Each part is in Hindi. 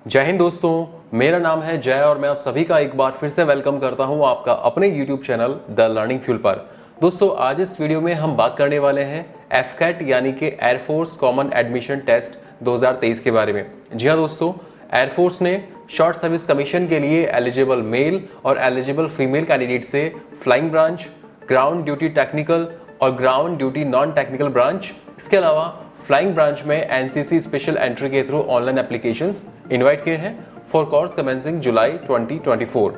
जय हिंद दोस्तों, मेरा नाम है जय और मैं आप सभी का एक बार फिर से वेलकम करता हूं आपका अपने YouTube channel the learning fuel पर। दोस्तों, आज इस वीडियो में हम बात करने वाले हैं एफकैट यानी कि एयरफोर्स कॉमन एडमिशन टेस्ट 2023 के बारे में। जी हाँ दोस्तों, एयरफोर्स ने शॉर्ट सर्विस कमीशन के लिए एलिजिबल मेल और एलिजिबल फीमेल कैंडिडेट से flying branch, ground duty technical और ground duty non technical branch, इसके अलावा फ्लाइंग ब्रांच में एनसीसी स्पेशल एंट्री के थ्रू ऑनलाइन एप्लीकेशंस इनवाइट किए हैं फॉर कोर्स कमेंसिंग जुलाई 2024।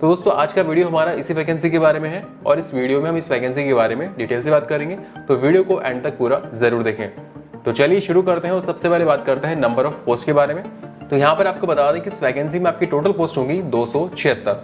तो दोस्तों, आज का वीडियो हमारा इसी वैकेंसी के बारे में है और इस वीडियो में हम इस वैकेंसी के बारे में डिटेल से बात करेंगे, तो वीडियो को एंड तक पूरा जरूर देखें। तो चलिए शुरू करते हैं और सबसे पहले बात करते हैं नंबर ऑफ पोस्ट के बारे में। तो यहाँ पर आपको बता दें कि इस वैकेंसी में आपकी टोटल पोस्ट होंगी 276।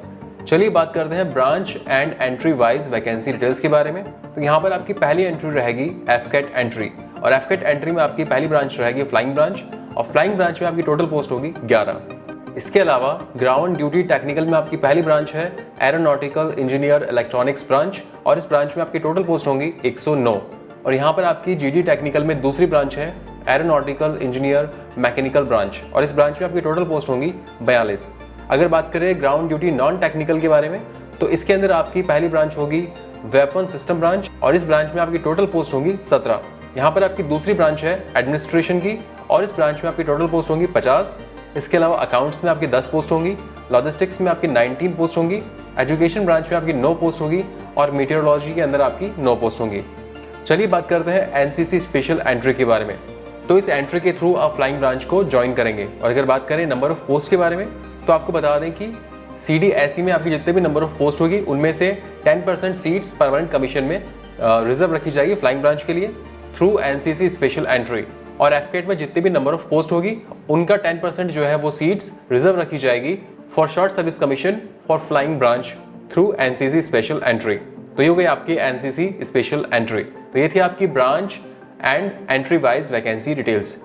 चलिए बात करते हैं branch and entry wise vacancy details के बारे में। तो यहाँ पर आपकी पहली एंट्री रहेगी एफकैट एंट्री और एफकैट एंट्री में आपकी पहली ब्रांच रहेगी फ्लाइंग ब्रांच और फ्लाइंग ब्रांच में आपकी टोटल पोस्ट होगी 11। इसके अलावा ग्राउंड ड्यूटी टेक्निकल में आपकी पहली ब्रांच है एरोनॉटिकल इंजीनियर इलेक्ट्रॉनिक्स ब्रांच और इस ब्रांच में आपकी टोटल पोस्ट होंगी 109। और यहाँ पर आपकी जीडी टेक्निकल में दूसरी ब्रांच है एरोनॉटिकल इंजीनियर मैकेनिकल ब्रांच और इस ब्रांच में आपकी टोटल पोस्ट होंगी 42। अगर बात करें ग्राउंड ड्यूटी नॉन टेक्निकल के बारे में, तो इसके अंदर आपकी पहली ब्रांच होगी वेपन सिस्टम ब्रांच और इस ब्रांच में आपकी टोटल पोस्ट होंगी 17। यहाँ पर आपकी दूसरी ब्रांच है एडमिनिस्ट्रेशन की और इस ब्रांच में आपकी टोटल पोस्ट होंगी 50। इसके अलावा अकाउंट्स में आपकी 10 पोस्ट होंगी, लॉजिस्टिक्स में आपकी 19 पोस्ट होंगी, एजुकेशन ब्रांच में आपकी 9 पोस्ट होगी और मीटियोलॉजी के अंदर आपकी 9 पोस्ट होंगी। चलिए बात करते हैं एनसीसी स्पेशल एंट्री के बारे में। तो इस एंट्री के थ्रू आप फ्लाइंग ब्रांच को ज्वाइन करेंगे। और अगर बात करें नंबर ऑफ पोस्ट के बारे में, तो आपको बता दें कि CDSE में आपकी जितने भी नंबर ऑफ पोस्ट होगी उनमें से 10% सीट्स परमानेंट कमीशन में रिजर्व रखी जाएगी फ्लाइंग ब्रांच के लिए थ्रू एनसीसी स्पेशल एंट्री। और एफकैट में जितने भी नंबर ऑफ पोस्ट होगी उनका 10% जो है वो सीट्स रिजर्व रखी जाएगी for short service commission for flying branch through NCC special entry. तो ये हो गई आपकी एनसीसी स्पेशल एंट्री। तो ये थी आपकी branch and entry wise vacancy details.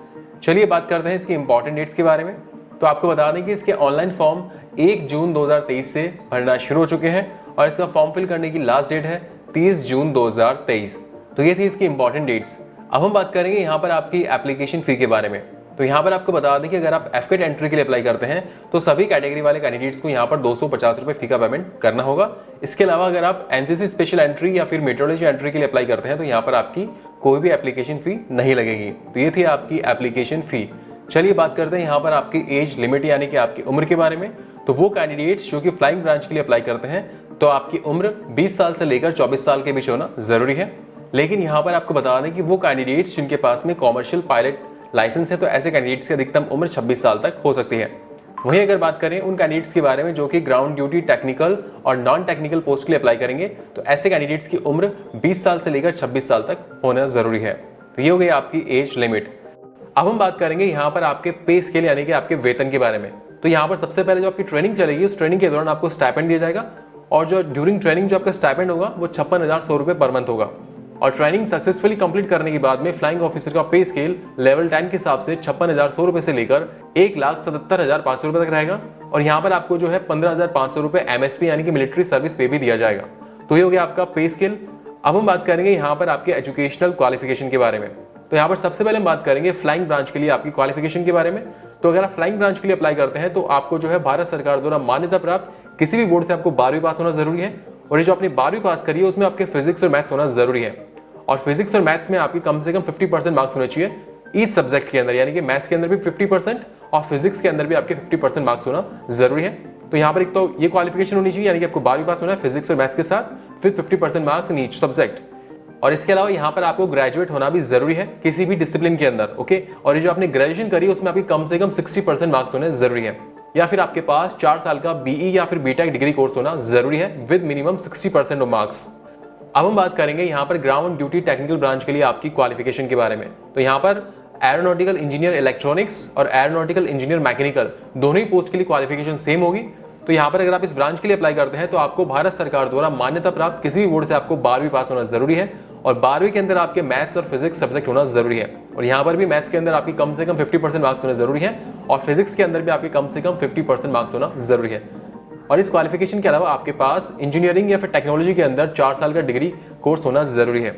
चलिए बात करते हैं इसकी इंपॉर्टेंट डेट्स के बारे में। तो आपको बता दें कि इसके ऑनलाइन फॉर्म 1 जून 2023 से भरना शुरू हो चुके हैं और इसका फॉर्म फिल करने की लास्ट डेट है 30 जून 2023। तो ये थी इसकी इंपॉर्टेंट डेट्स। अब हम बात करेंगे यहाँ पर आपकी एप्लीकेशन फी के बारे में। तो यहाँ पर आपको बता दें कि अगर आप एफकैट एंट्री के लिए अप्लाई करते हैं तो सभी कैटेगरी वाले कैंडिडेट्स को यहाँ पर 250 रुपये फी का पेमेंट करना होगा। इसके अलावा अगर आप एनसीसी स्पेशल एंट्री या फिर मेट्रोलॉजी एंट्री के लिए अप्लाई करते हैं तो यहाँ पर आपकी कोई भी एप्लीकेशन फी नहीं लगेगी। तो ये थी आपकी एप्लीकेशन फी। चलिए बात करते हैं यहाँ पर आपकी एज लिमिट यानी कि आपकी उम्र के बारे में। तो वो कैंडिडेट्स जो कि फ्लाइंग ब्रांच के लिए अप्लाई करते हैं तो आपकी उम्र 20 साल से लेकर 24 साल के बीच होना जरूरी है। लेकिन यहाँ पर आपको बता दें कि वो कैंडिडेट्स जिनके पास में कॉमर्शियल पायलट लाइसेंस है तो ऐसे कैंडिडेट्स की अधिकतम उम्र 26 साल तक हो सकती है। वहीं अगर बात करें उन कैंडिडेट्स के बारे में जो कि ग्राउंड ड्यूटी टेक्निकल और नॉन टेक्निकल पोस्ट के लिए अप्लाई करेंगे तो ऐसे कैंडिडेट्स की उम्र 20 साल से लेकर 26 साल तक होना जरूरी है। तो ये हो गई आपकी एज लिमिट। अब हम बात करेंगे यहाँ पर आपके पे स्केल यानी कि आपके वेतन के बारे में। तो यहाँ पर सबसे पहले जो आपकी ट्रेनिंग चलेगी उस ट्रेनिंग के दौरान आपको स्टाइपेंड दिया जाएगा और जो ड्यूरिंग ट्रेनिंग जो आपका स्टाइपेंड होगा वो 56,100 रुपये पर मंथ होगा। और ट्रेनिंग सक्सेसफुली कंप्लीट करने के बाद में फ्लाइंग ऑफिसर का पे स्केल लेवल 10 के हिसाब से 56,100 रुपये से लेकर 1,77,500 रुपये तक रहेगा। और यहाँ पर आपको जो है 15,500 रुपये MSP यानी कि मिलिट्री सर्विस पे भी दिया जाएगा। तो ये हो गया आपका पे स्केल। अब हम बात करेंगे यहाँ पर आपके एजुकेशनल क्वालिफिकेशन के बारे में। तो यहाँ पर सबसे पहले हम बात करेंगे फ्लाइंग ब्रांच के लिए आपकी क्वालिफिकेशन के बारे में। तो अगर आप फ्लाइंग ब्रांच के लिए अप्लाई करते हैं तो आपको जो है भारत सरकार द्वारा मान्यता प्राप्त किसी भी बोर्ड से आपको 12वीं पास होना जरूरी है और ये जो आपने 12वीं पास करी है उसमें आपके फिजिक्स और मैथ्स होना जरूरी है। और फिजिक्स और मैथ्स में आपकी कम से कम 50% मार्क्स होने चाहिए ईच सब्जेक्ट के अंदर, यानी कि मैथ्स के अंदर भी 50% और फिजिक्स के अंदर भी आपके 50% मार्क्स होना जरूरी है। तो यहाँ पर एक तो ये क्वालिफिकेशन होनी चाहिए यानी कि आपको 12वीं पास होना है फिजिक्स और मैथ्स के साथ, फिर 50% मार्क्स इन ईच सब्जेक्ट। और इसके अलावा यहाँ पर आपको ग्रेजुएट होना भी जरूरी है किसी भी डिसिप्लिन के अंदर, ओके। और ये जो आपने ग्रेजुएशन करी है उसमें आपकी कम से कम 60% मार्क्स होने जरूरी है, या फिर आपके पास 4 साल का BE या फिर BTech डिग्री कोर्स होना जरूरी है विद मिनिमम 60% ऑफ मार्क्स। अब हम बात करेंगे यहाँ पर ग्राउंड ड्यूटी टेक्निकल ब्रांच के लिए आपकी क्वालिफिकेशन के बारे में। तो यहाँ पर एरोनॉटिकल इंजीनियर इलेक्ट्रॉनिक्स और एरोनॉटिकल इंजीनियर मैकेनिकल दोनों ही पोस्ट के लिए क्वालिफिकेशन सेम होगी। तो यहाँ पर अगर आप इस ब्रांच के लिए अप्लाई करते हैं तो आपको भारत सरकार द्वारा मान्यता प्राप्त किसी भी बोर्ड से आपको 12वीं पास होना जरूरी है और 12वीं के अंदर आपके मैथ्स और फिजिक्स सब्जेक्ट होना जरूरी है। और यहाँ पर भी मैथ्स के अंदर आपकी कम से कम 50% मार्क्स होना जरूरी है और फिजिक्स के अंदर भी आपके कम से कम 50% मार्क्स होना जरूरी है। और इस क्वालिफिकेशन के अलावा आपके पास इंजीनियरिंग या फिर टेक्नोलॉजी के अंदर 4 साल का डिग्री कोर्स होना जरूरी है।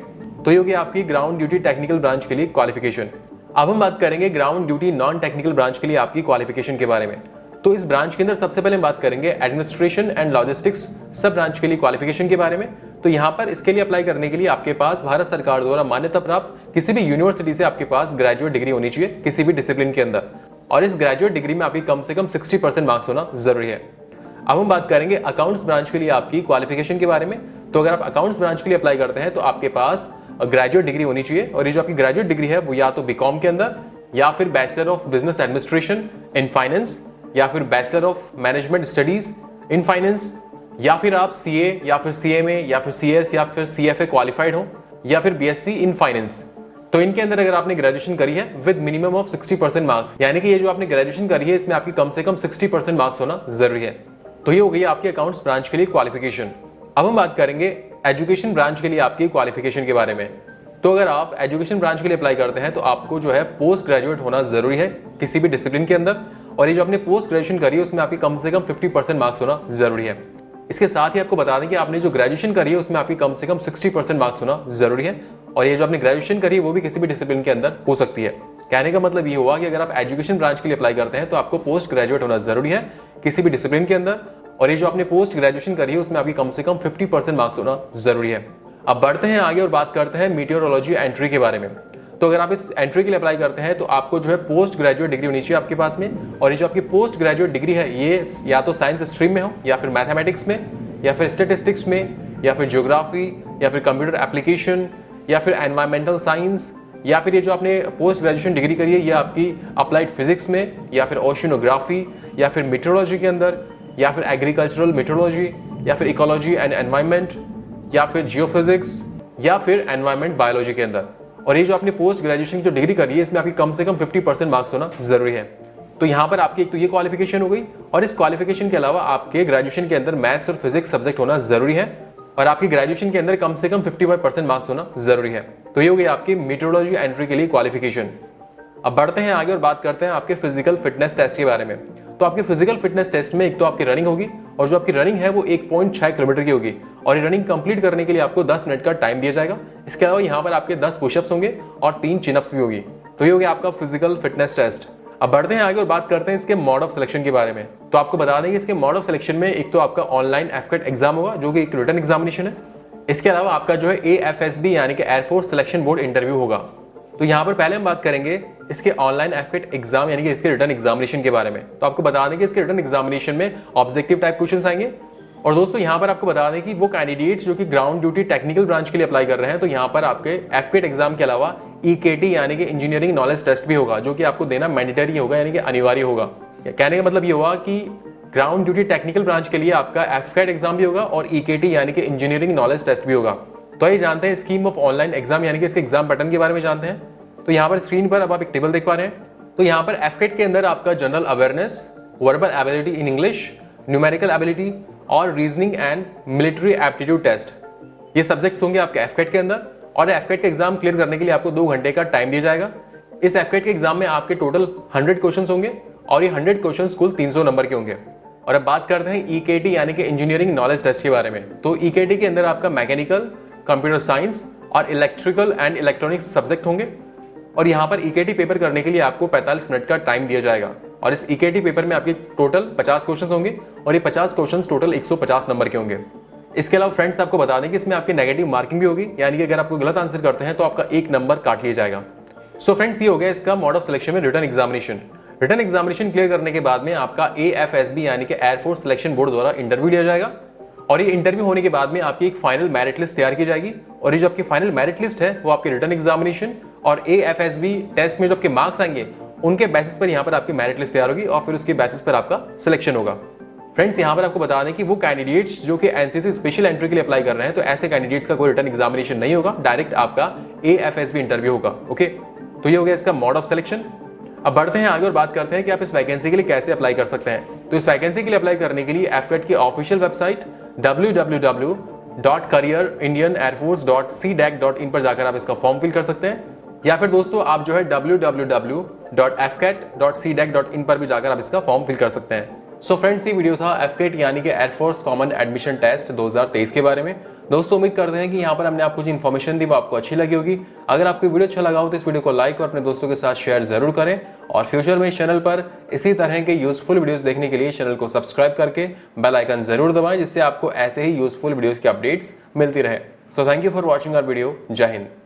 तो ये होगी आपकी ग्राउंड ड्यूटी टेक्निकल ब्रांच के लिए क्वालिफिकेशन। अब हम बात करेंगे ground duty non technical branch के लिए आपकी क्वालिफिकेशन के बारे में। तो इस ब्रांच के अंदर सबसे पहले हम बात करेंगे एडमिनिस्ट्रेशन एंड लॉजिस्टिक्स सब ब्रांच के लिए क्वालिफिकेशन के बारे में। तो यहाँ पर इसके लिए अप्लाई करने के लिए आपके पास भारत सरकार द्वारा मान्यता प्राप्त किसी भी यूनिवर्सिटी से आपके पास ग्रेजुएट डिग्री होनी चाहिए किसी भी डिसिप्लिन के अंदर, और इस ग्रेजुएट डिग्री में आपकी कम से कम 60% मार्क्स होना जरूरी है। अब हम बात करेंगे अकाउंट्स ब्रांच के लिए आपकी क्वालिफिकेशन के बारे में। तो अगर आप अकाउंट्स ब्रांच के लिए अप्लाई करते हैं तो आपके पास ग्रेजुएट डिग्री होनी चाहिए, और ये जो आपकी ग्रेजुएट डिग्री है वो या तो बीकॉम के अंदर, या फिर bachelor of business administration in finance, या फिर bachelor of management studies in finance, या फिर आप सीए या फिर सीएमए या फिर सीएस या फिर सीएफए क्वालिफाइड हो, या फिर बीएससी इन फाइनेंस। तो इनके अंदर अगर आपने ग्रेजुएशन करी है विद मिनिमम ऑफ 60% मार्क्स, यानी कि ये जो आपने ग्रेजुएशन करी है इसमें आपकी कम से कम 60% मार्क्स होना जरूरी है। तो ये हो गई आपकी अकाउंट्स ब्रांच के लिए क्वालिफिकेशन। अब हम बात करेंगे एजुकेशन ब्रांच के लिए आपकी क्वालिफिकेशन के बारे में। तो अगर आप एजुकेशन ब्रांच के लिए अप्लाई करते हैं तो आपको जो है पोस्ट ग्रेजुएट होना जरूरी है किसी भी डिसिप्लिन के अंदर, और ये जो आपने पोस्ट ग्रेजुएशन करी है उसमें आपकी कम से कम 50% मार्क्स होना जरूरी है। इसके साथ ही आपको बता दें कि आपने जो ग्रेजुएशन करी है उसमें आपकी कम से कम 60% मार्क्स होना जरूरी है, और ये जो आपने ग्रेजुएशन करी है वो भी किसी भी डिसिप्लिन के अंदर हो सकती है। कहने का मतलब ये हुआ कि अगर आप एजुकेशन ब्रांच के लिए अप्लाई करते हैं तो आपको पोस्ट ग्रेजुएट होना जरूरी है किसी भी डिसिप्लिन के अंदर, और ये जो आपने पोस्ट ग्रेजुएशन करी है उसमें आपकी कम से कम 50% मार्क्स होना जरूरी है। अब बढ़ते हैं आगे और बात करते हैं मीटियोरोलॉजी एंट्री के बारे में। तो अगर आप इस एंट्री के लिए अप्लाई करते हैं तो आपको जो है पोस्ट ग्रेजुएट डिग्री होनी चाहिए आपके पास में, और ये जो आपकी पोस्ट ग्रेजुएट डिग्री है ये या तो साइंस स्ट्रीम में हो, या फिर मैथमेटिक्स में, या फिर स्टैटिस्टिक्स में, या फिर ज्योग्राफी, या फिर कंप्यूटर एप्लीकेशन, या फिर एनवायरमेंटल साइंस, या फिर ये जो आपने पोस्ट ग्रेजुएशन डिग्री करी है ये आपकी अप्लाइड फिजिक्स में, या फिर ओशिनोग्राफी, या फिर मीटरोलॉजी के अंदर, या फिर एग्रीकल्चरल मीटरोलॉजी, या फिर इकोलॉजी एंड एनवायरमेंट, या फिर जियोफिजिक्स, या फिर एनवायरमेंट बायोलॉजी के अंदर। और ये जो आपने पोस्ट ग्रेजुएशन की जो डिग्री करी है इसमें आपकी कम से कम 50% मार्क्स होना जरूरी है। तो यहाँ पर आपकी एक तो ये क्वालिफिकेशन हो गई, और इस क्वालिफिकेशन के अलावा आपके ग्रेजुएशन के अंदर मैथ्स और फिजिक्स सब्जेक्ट होना जरूरी है, और आपकी ग्रेजुएशन के अंदर कम से कम 55% मार्क्स होना जरूरी है। तो ये हो गई आपकी मीटरोलॉजी एंट्री के लिए क्वालिफिकेशन। अब बढ़ते हैं आगे और बात करते हैं आपके फिजिकल फिटनेस टेस्ट के बारे में। तो आपके फिजिकल फिटनेस टेस्ट में एक तो आपकी रनिंग होगी, और जो आपकी रनिंग है वो 1.6 किलोमीटर की होगी, और ये रनिंग कंप्लीट करने के लिए आपको 10 मिनट का टाइम दिया जाएगा। इसके अलावा यहाँ पर आपके 10 पुशअप्स होंगे और 3 चिनअप्स भी होगी। तो ये हो गया आपका फिजिकल फिटनेस टेस्ट। अब बढ़ते हैं आगे और बात करते हैं इसके मोड ऑफ सिलेक्शन के बारे में। तो आपको बता दें कि इसके मोड ऑफ सिलेक्शन में एक तो आपका ऑनलाइन एफकेट एग्जाम होगा जो कि एक रिटन एग्जामिनेशन है। इसके अलावा आपका जो है AFSB यानी कि एयरफोर्स सिलेक्शन बोर्ड इंटरव्यू होगा। तो यहाँ पर पहले हम बात करेंगे इसके ऑनलाइन एफकेट एग्जाम यानी कि इसके रिटन एग्जामिनेशन के बारे में। तो आपको बता दें कि इसके रिटन एग्जामिनेशन में ऑब्जेक्टिव टाइप क्वेश्चंस आएंगे। और दोस्तों यहाँ पर आपको बता दें कि वो कैंडिडेट्स जो कि ग्राउंड ड्यूटी टेक्निकल ब्रांच के लिए अप्लाई कर रहे हैं तो यहाँ पर आपके एफकेट एग्जाम के अलावा EKT यानी कि इंजीनियरिंग नॉलेज टेस्ट भी होगा जो कि आपको देना मैंडेटरी होगा यानी कि अनिवार्य होगा। कहने का मतलब ये हुआ कि ग्राउंड ड्यूटी टेक्निकल ब्रांच के लिए आपका एफकेट एग्जाम भी होगा और EKT यानी कि इंजीनियरिंग नॉलेज टेस्ट भी होगा। तो ये जानते हैं स्कीम ऑफ ऑनलाइन एग्जाम यानी कि इसके एग्जाम पैटर्न के बारे में जानते हैं। तो यहाँ पर स्क्रीन पर अब आप एक टेबल देख पा रहे हैं। तो यहाँ पर एफकेट के अंदर आपका general awareness, verbal ability in English, numerical ability और reasoning and military aptitude test ये सब्जेक्ट्स होंगे आपके एफकेट के अंदर। और एफकेट का एग्जाम क्लियर करने के लिए आपको 2 घंटे का टाइम दिया जाएगा। इस एफकेट के एग्जाम में आपके टोटल 100 क्वेश्चंस होंगे और ये 100 क्वेश्चंस कुल 300 नंबर के होंगे। और अब बात करते हैं EKT यानी कि इंजीनियरिंग नॉलेज टेस्ट के बारे में। तो EKT के अंदर आपका मैकेनिकल, कंप्यूटर साइंस और इलेक्ट्रिकल एंड इलेक्ट्रॉनिक्स सब्जेक्ट होंगे। और यहाँ पर EKT पेपर करने के लिए आपको 45 मिनट का टाइम दिया जाएगा। और इस EKT पेपर में आपके टोटल 50 क्वेश्चन होंगे और ये 50 क्वेश्चन टोटल 150 नंबर के होंगे। इसके अलावा फ्रेंड्स आपको बता दें कि इसमें आपकी नेगेटिव मार्किंग भी होगी, यानी कि अगर आपको गलत आंसर करते हैं तो आपका 1 नंबर काट लिया जाएगा। सो फ्रेंड्स ये हो गया इसका मोड ऑफ सिलेक्शन में written examination. Written examination clear करने के बाद में आपका AFSB यानी कि एयरफोर्स सिलेक्शन बोर्ड द्वारा इंटरव्यू लिया जाएगा। और ये इंटरव्यू होने के बाद में आपकी एक फाइनल मेरिट लिस्ट तैयार की जाएगी। और ये जो आपकी फाइनल मेरिट लिस्ट है वो आपके रिटन एग्जामिनेशन और AFSB टेस्ट में जो आपके मार्क्स आएंगे उनके बेसिस पर यहाँ पर आपकी मेरिट लिस्ट तैयार होगी और फिर उसके बेसिस पर आपका सिलेक्शन होगा। फ्रेंड्स यहाँ पर आपको बता दें कि वो कैंडिडेट्स जो कि NCC स्पेशल एंट्री के लिए अप्लाई कर रहे हैं तो ऐसे कैंडिडेट्स का कोई रिटन एग्जामिनेशन नहीं होगा, डायरेक्ट आपका AFSB इंटरव्यू होगा। ओके, तो ये हो गया इसका मोड ऑफ सिलेक्शन। अब बढ़ते हैं आगे और बात करते हैं कि आप इस वैकेंसी के लिए कैसे अप्लाई कर सकते हैं। तो इस वैकेंसी के लिए अप्लाई करने के लिए एफकेट की ऑफिशियल वेबसाइट www.careerindianairforce.cdac.in पर जाकर आप इसका फॉर्म फिल कर सकते हैं, या फिर दोस्तों आप जो है www.fcat.cdac.in पर भी जाकर आप इसका फॉर्म फिल कर सकते हैं। सो फ्रेंड्स ये वीडियो था एफकेट यानी कि एयरफोर्स कॉमन एडमिशन टेस्ट 2023 के बारे में। दोस्तों उम्मीद करते हैं कि यहाँ पर हमने आपको जो इन्फॉर्मेशन दी वो आपको अच्छी लगी होगी। अगर आपको वीडियो अच्छा लगा हो तो इस वीडियो को लाइक और अपने दोस्तों के साथ शेयर जरूर करें और फ्यूचर में इस चैनल पर इसी तरह के यूजफुल वीडियोस देखने के लिए चैनल को सब्सक्राइब करके बेल आइकन जरूर दबाएं, जिससे आपको ऐसे ही यूजफुल वीडियोस की अपडेट्स मिलती रहे। So thank you for watching our video. जय हिंद।